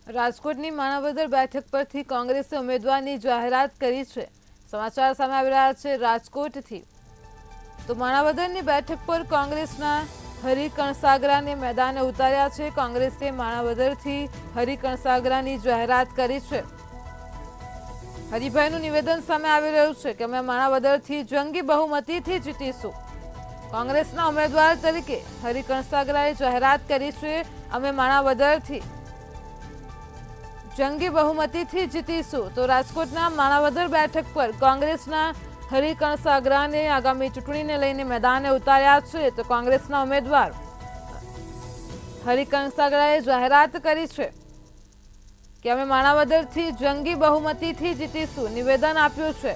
રાજકોટની માણાવદર બેઠક પરથી કોંગ્રેસે ઉમેદવારની જાહેરાત કરી છે। સમાચાર સામે આવી રહ્યા છે રાજકોટથી। તો માણાવદરની બેઠક પર કોંગ્રેસના હરિ કણસાગરાને મેદાને ઉતાર્યા છે। કોંગ્રેસે માણાવદરથી હરિ કણસાગરાની જાહેરાત કરી છે। હરિભાઈનું નિવેદન સામે આવી રહ્યું છે કે અમે માણાવદરથી જંગી બહુમતીથી જીતીશું। કોંગ્રેસના ઉમેદવાર તરીકે હરિ કણસાગરાએ જાહેરાત કરી છે, અમે માણાવદરથી જંગી બહુમતીથી જીતીશું। તો રાજકોટના માણાવદર બેઠક પર કોંગ્રેસના હરિ કણસાગરાને આગામી ચૂંટણીને લઈને મેદાને ઉતાર્યા છે। તો કોંગ્રેસના ઉમેદવાર હરિ કણસાગરાએ જાહેરાત કરી છે કે અમે માણાવદરથી જંગી બહુમતીથી જીતીશું, નિવેદન આપ્યું છે।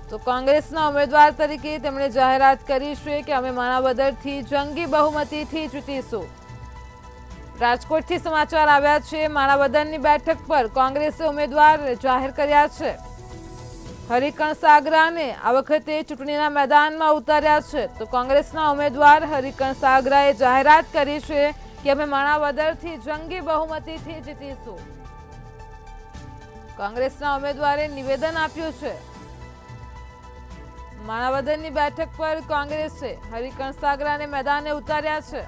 તો કોંગ્રેસના ઉમેદવાર તરીકે તેમણે જાહેરાત કરી છે કે અમે માણાવદરથી જંગી બહુમતીથી જીતીશું। રાજકોટથી સમાચાર આવ્યા છે। માણાવદરની બેઠક પર કોંગ્રેસે ઉમેદવાર જાહેર કર્યા છે। હરિ કણસાગરાને આ વખતે ચૂંટણીના મેદાનમાં ઉતાર્યા છે। તો કોંગ્રેસના ઉમેદવાર હરિ કણસાગરાએ જાહેરાત કરી છે કે અમે માણાવદરથી જંગી બહુમતીથી જીતીશું। કોંગ્રેસના ઉમેદવારે નિવેદન આપ્યું છે। માણાવદરની બેઠક પર કોંગ્રેસે હરિ કણસાગરાને મેદાને ઉતાર્યા છે।